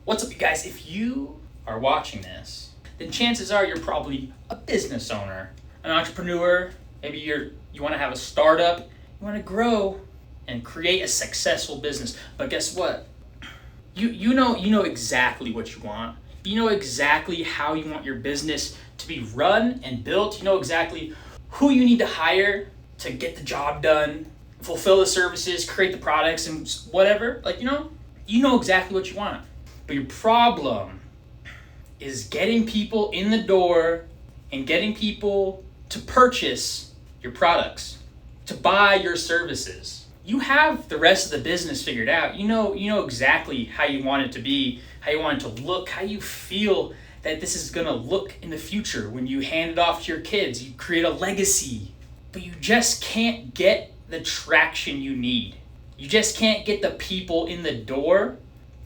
What's up, you guys? If you are watching this, then chances are you're probably a business owner, an entrepreneur. Maybe you want to have a startup, you want to grow and create a successful business. But guess what? You know exactly what you want. You know exactly how you want your business to be run and built. You know exactly who you need to hire to get the job done, fulfill the services, create the products and whatever. You know exactly what you want. But your problem is getting people in the door and getting people to purchase your products, to buy your services. You have the rest of the business figured out. You know exactly how you want it to be, how you want it to look, how you feel that this is gonna look in the future when you hand it off to your kids. You create a legacy, but you just can't get the traction you need. You just can't get the people in the door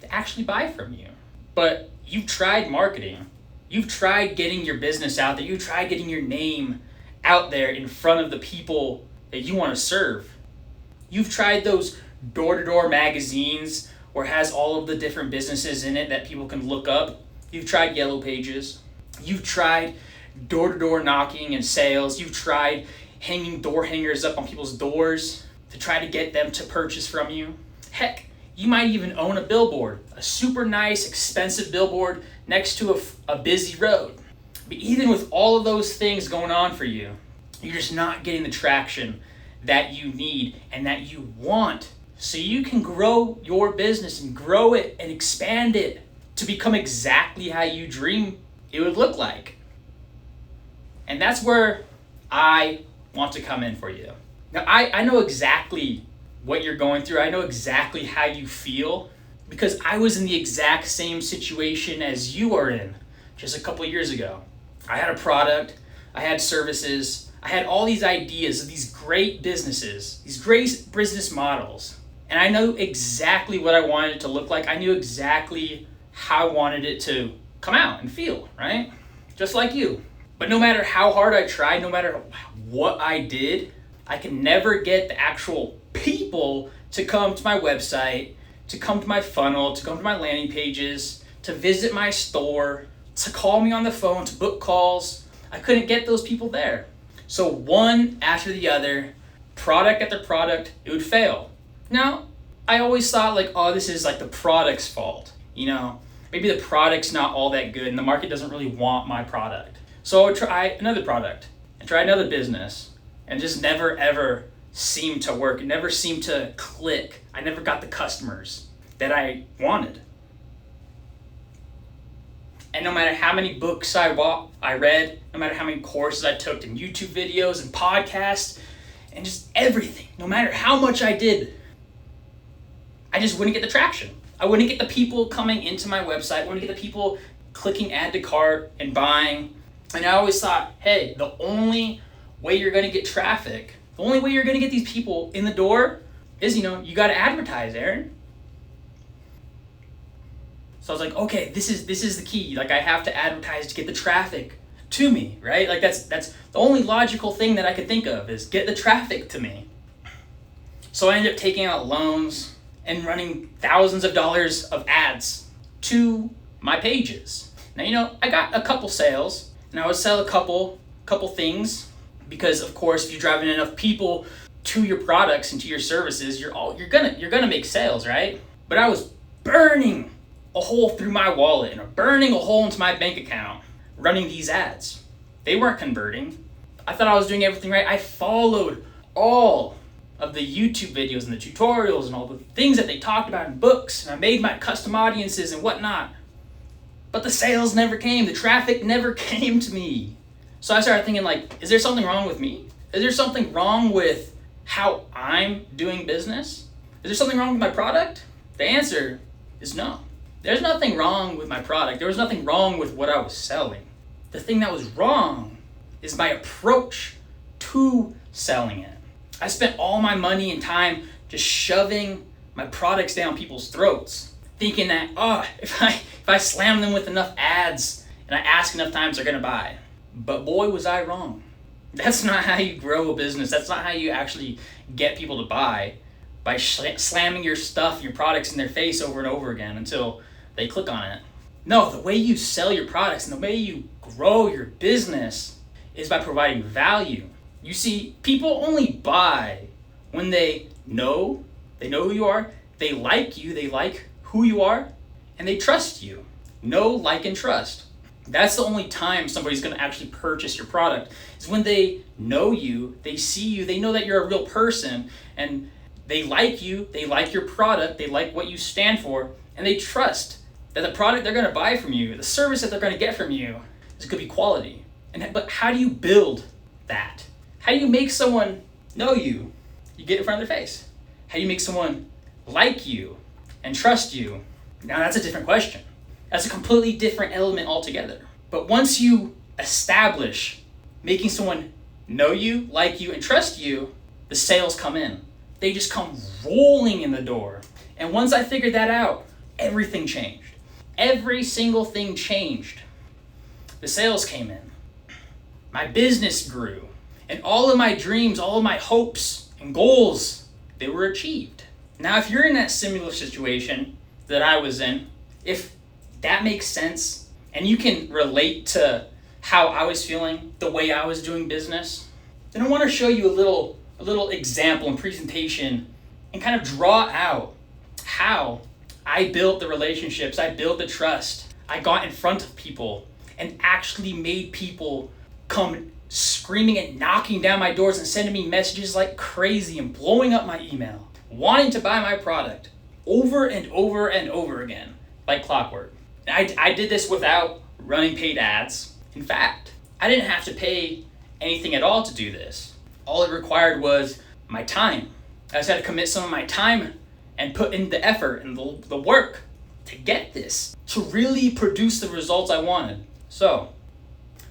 to actually buy from you. But you've tried marketing. You've tried getting your business out there. You've tried getting your name out there in front of the people that you want to serve. You've tried those door-to-door magazines where it has all of the different businesses in it that people can look up. You've tried Yellow Pages. You've tried door-to-door knocking and sales. You've tried hanging door hangers up on people's doors to try to get them to purchase from you. Heck, you might even own a billboard, a super nice, expensive billboard next to a busy road. But even with all of those things going on for you, you're just not getting the traction that you need and that you want, so you can grow your business and grow it and expand it to become exactly how you dream it would look like. And that's where I want to come in for you. Now, I know exactly what you're going through. I know exactly how you feel because I was in the exact same situation as you are in just a couple of years ago. I had a product, I had services, I had all these ideas of these great businesses, these great business models. And I know exactly what I wanted it to look like. I knew exactly how I wanted it to come out and feel, right? Just like you. But no matter how hard I tried, no matter what I did, I could never get the actual people to come to my website, to come to my funnel, to come to my landing pages, to visit my store, to call me on the phone, to book calls. I couldn't get those people there. So one after the other, product after product, it would fail. Now, I always thought this is the product's fault. Maybe the product's not all that good and the market doesn't really want my product. So I would try another product and try another business and just never ever seemed to work. It never seemed to click. I never got the customers that I wanted. And no matter how many books I read, no matter how many courses I took and YouTube videos and podcasts and just everything, no matter how much I did, I just wouldn't get the traction. I wouldn't get the people coming into my website. I wouldn't get the people clicking add to cart and buying. And I always thought, hey, the only way you're going to get traffic, the only way you're going to get these people in the door is, you got to advertise, Aaron. So I was like, okay, this is the key. I have to advertise to get the traffic to me, right? That's the only logical thing that I could think of is get the traffic to me. So I ended up taking out loans and running thousands of dollars of ads to my pages. Now, I got a couple sales, and I would sell a couple things because, of course, if you're driving enough people to your products and to your services, you're gonna make sales, right? But I was burning a hole through my wallet and burning a hole into my bank account running these ads. They weren't converting. I thought I was doing everything right. I followed all of the YouTube videos and the tutorials and all the things that they talked about in books, and I made my custom audiences and whatnot. But the sales never came. The traffic never came to me. So I started thinking, is there something wrong with me? Is there something wrong with how I'm doing business? Is there something wrong with my product? The answer is no. There's nothing wrong with my product. There was nothing wrong with what I was selling. The thing that was wrong is my approach to selling it. I spent all my money and time just shoving my products down people's throats, thinking that, if I slam them with enough ads and I ask enough times, they're gonna buy. But boy, was I wrong. That's not how you grow a business. That's not how you actually get people to buy, by slamming your stuff, your products in their face over and over again until they click on it. No, the way you sell your products and the way you grow your business is by providing value. You see, people only buy when they know who you are, they like you, they like who you are, and they trust you. Know, like, and trust. That's the only time somebody's going to actually purchase your product, is when they know you, they see you, they know that you're a real person, and they like you, they like your product, they like what you stand for, and they trust that the product they're going to buy from you, the service that they're going to get from you, is going to be quality. But how do you build that? How do you make someone know you? You get in front of their face. How do you make someone like you and trust you? Now that's a different question. That's a completely different element altogether. But once you establish making someone know you, like you, and trust you, the sales come in. They just come rolling in the door. And once I figured that out, everything changed. Every single thing changed. The sales came in. My business grew. And all of my dreams, all of my hopes and goals, they were achieved. Now, if you're in that similar situation that I was in, if that makes sense, and you can relate to how I was feeling, the way I was doing business, then I want to show you a little example and presentation and kind of draw out how I built the relationships, I built the trust, I got in front of people and actually made people come screaming and knocking down my doors and sending me messages like crazy and blowing up my email, wanting to buy my product over and over and over again, like clockwork. I did this without running paid ads. In fact, I didn't have to pay anything at all to do this. All it required was my time. I just had to commit some of my time and put in the effort and the work to get this, to really produce the results I wanted. So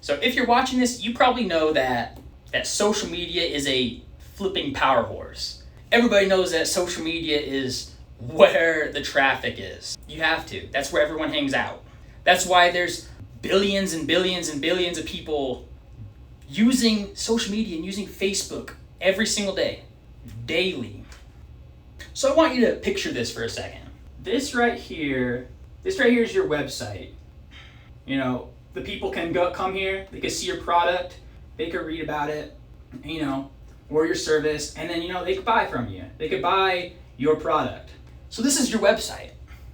if you're watching this, you probably know that social media is a flipping power horse. Everybody knows that social media is where the traffic is. You have to. That's where everyone hangs out. That's why there's billions and billions and billions of people using social media and using Facebook every single day, daily. So I want you to picture this for a second. This right here is your website. You know, the people can come here, they can see your product, they can read about it, or your service, and then, they could buy from you. They could buy your product. So this is your website.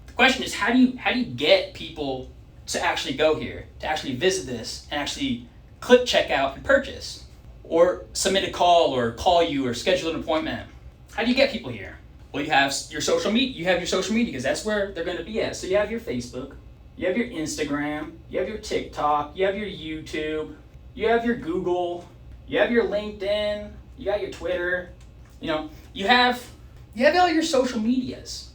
The question is, how do you get people to actually go here, to actually visit this, and actually click checkout and purchase, or submit a call, or call you, or schedule an appointment? How do you get people here? Well, you have your social media. You have your social media because that's where they're going to be at. So you have your Facebook, you have your Instagram, you have your TikTok, you have your YouTube, you have your Google, you have your LinkedIn, you got your Twitter. You have all your social medias.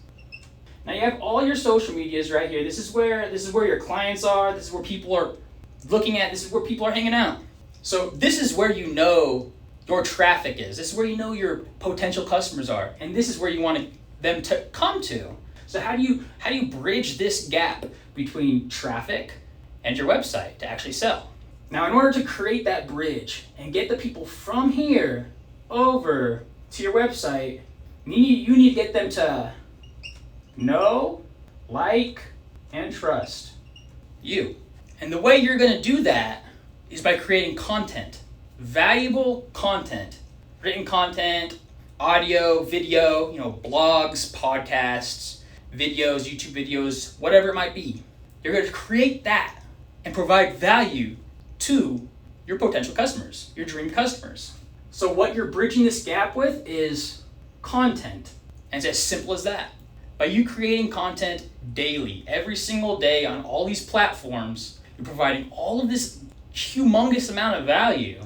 Now you have all your social medias right here. This is where your clients are. This is where people are looking at. This is where people are hanging out. So this is where your traffic is. This is where your potential customers are, and this is where you want them to come to. So how do you bridge this gap between traffic and your website to actually sell? Now, in order to create that bridge and get the people from here over to your website, you need to get them to know, like, and trust you. And the way you're going to do that is by creating content, valuable content, written content, audio, video, blogs, podcasts, videos, YouTube videos, whatever it might be. You're going to create that and provide value to your potential customers, your dream customers. So what you're bridging this gap with is content. And it's as simple as that. By you creating content daily, every single day on all these platforms, you're providing all of this humongous amount of value.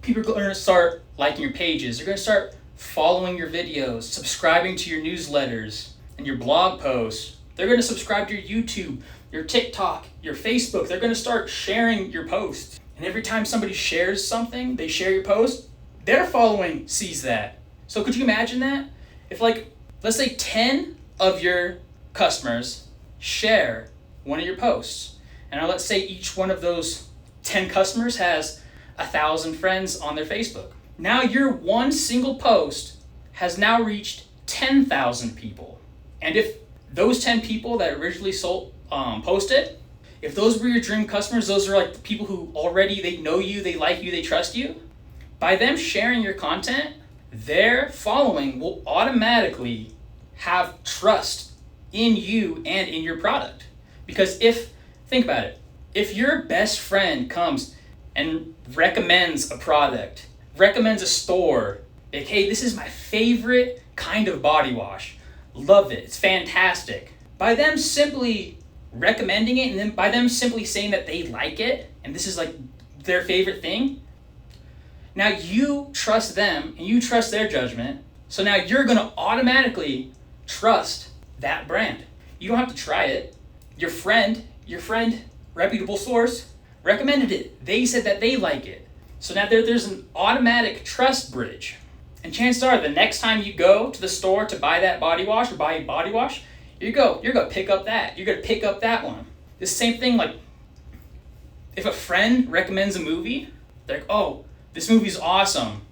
People are going to start liking your pages. They're going to start following your videos, subscribing to your newsletters and your blog posts. They're going to subscribe to your YouTube, your TikTok, your Facebook. They're going to start sharing your posts. And every time somebody shares something, they share your post, their following sees that. So could you imagine that? If let's say 10 of your customers share one of your posts. And now let's say each one of those 10 customers has 1,000 friends on their Facebook. Now your one single post has now reached 10,000 people. And if those 10 people that originally posted, if those were your dream customers, those are like the people who already, they know you, they like you, they trust you, by them sharing your content, their following will automatically have trust in you and in your product. Because think about it, if your best friend comes and recommends a product, recommends a store, like, hey, this is my favorite kind of body wash, love it, it's fantastic. By them simply recommending it, and then by them simply saying that they like it, and this is like their favorite thing, now you trust them and you trust their judgment. So now you're gonna automatically trust that brand. You don't have to try it. Your friend, reputable source, recommended it. They said that they like it. So now there's an automatic trust bridge. And chances are the next time you go to the store to buy that body wash or buy a body wash, you're gonna pick up that. You're gonna pick up that one. The same thing, like if a friend recommends a movie, they're like, oh, this movie's awesome.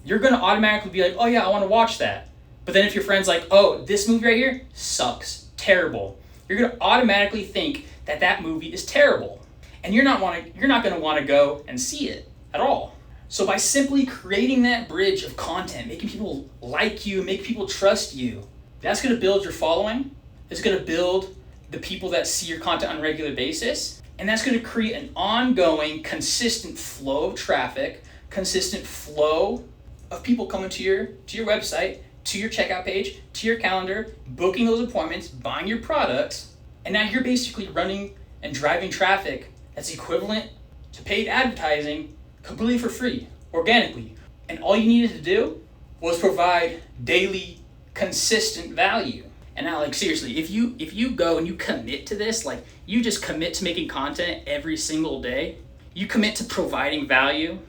You're gonna automatically be like, oh yeah, I wanna watch that. But then if your friend's like, oh, this movie right here sucks, terrible, you're gonna automatically think that that movie is terrible. And you're not gonna wanna go and see it at all. So by simply creating that bridge of content, making people like you, make people trust you, that's gonna build your following. It's gonna build the people that see your content on a regular basis. And that's gonna create an ongoing, consistent flow of traffic, consistent flow of people coming to your website, to your checkout page, to your calendar, booking those appointments, buying your products. And now you're basically running and driving traffic that's equivalent to paid advertising completely for free, organically. And all you needed to do was provide daily, consistent value. And now, like, seriously, if you go and you commit to this, like you just commit to making content every single day, you commit to providing value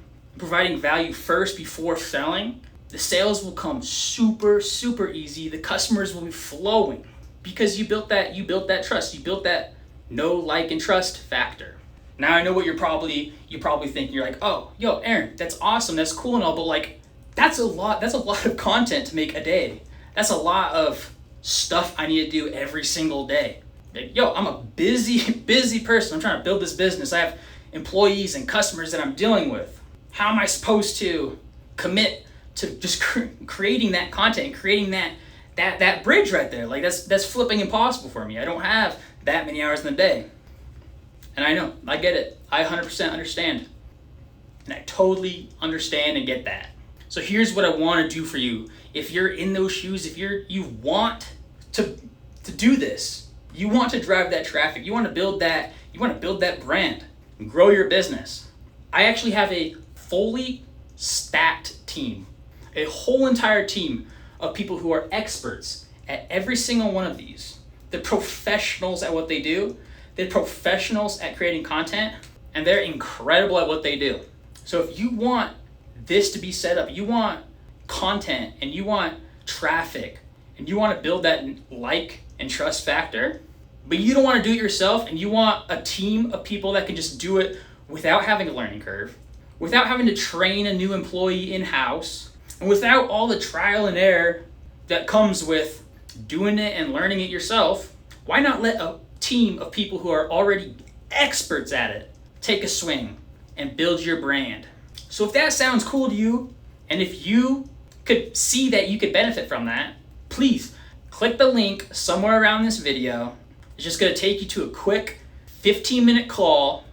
first before selling, the sales will come super, super easy. The customers will be flowing because you built that trust, you built that know, like, and trust factor. Now I know what you're probably thinking. You're like, oh, yo, Aaron, that's awesome, that's cool and all, but like, that's a lot of content to make a day. That's a lot of stuff I need to do every single day. Like, yo, I'm a busy person. I'm trying to build this business. I have employees and customers that I'm dealing with. How am I supposed to commit to just creating that content, creating that bridge right there? Like, that's flipping impossible for me. I don't have that many hours in the day. And I know, I get it. I 100% understand. And I totally understand and get that. So here's what I want to do for you. If you're in those shoes, if you want to do this, you want to drive that traffic, you want to build that brand and grow your business. I actually have a fully stacked team, a whole entire team of people who are experts at every single one of these. They're professionals at what they do. They're professionals at creating content, and they're incredible at what they do. So if you want this to be set up, you want content and you want traffic and you want to build that like and trust factor, but you don't want to do it yourself and you want a team of people that can just do it without having a learning curve, without having to train a new employee in-house, and without all the trial and error that comes with doing it and learning it yourself, why not let a team of people who are already experts at it take a swing and build your brand? So if that sounds cool to you, and if you could see that you could benefit from that, please click the link somewhere around this video. It's just gonna take you to a quick 15-minute call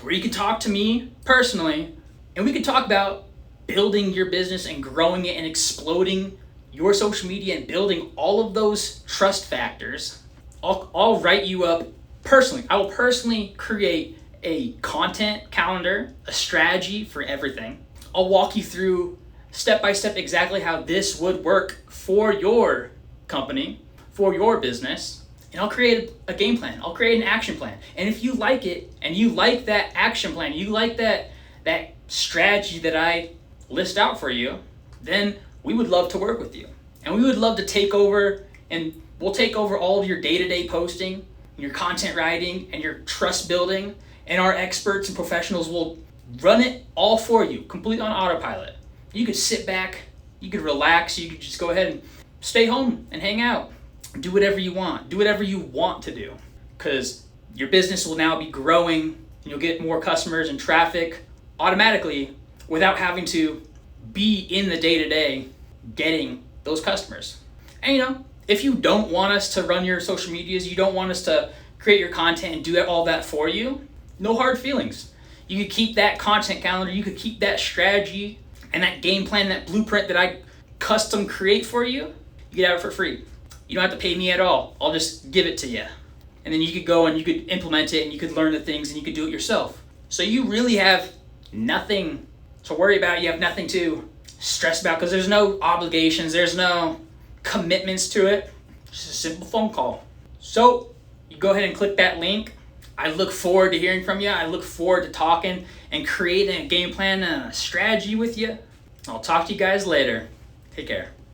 where you can talk to me personally, and we can talk about building your business and growing it and exploding your social media and building all of those trust factors. I'll write you up personally. I will personally create a content calendar, a strategy for everything. I'll walk you through step by step exactly how this would work for your company, for your business, and I'll create a game plan. I'll create an action plan. And if you like it, and you like that action plan, you like that strategy that I list out for you, then we would love to work with you. And we would love to take over, and we'll take over all of your day-to-day posting, your content writing, and your trust building, and our experts and professionals will run it all for you, completely on autopilot. You could sit back, you could relax, you could just go ahead and stay home and hang out. Do whatever you want. Do whatever you want to do. Because Your business will now be growing and you'll get more customers and traffic automatically without having to be in the day-to-day getting those customers. And if you don't want us to run your social medias, you don't want us to create your content and do all that for you, no hard feelings. You could keep that content calendar, you could keep that strategy and that game plan, that blueprint that I custom create for you. You could have it for free. You don't have to pay me at all. I'll just give it to you. And then you could go and you could implement it and you could learn the things and you could do it yourself. So you really have nothing to worry about. You have nothing to stress about because there's no obligations. There's no commitments to it. Just a simple phone call. So you go ahead and click that link. I look forward to hearing from you. I look forward to talking and creating a game plan and a strategy with you. I'll talk to you guys later. Take care.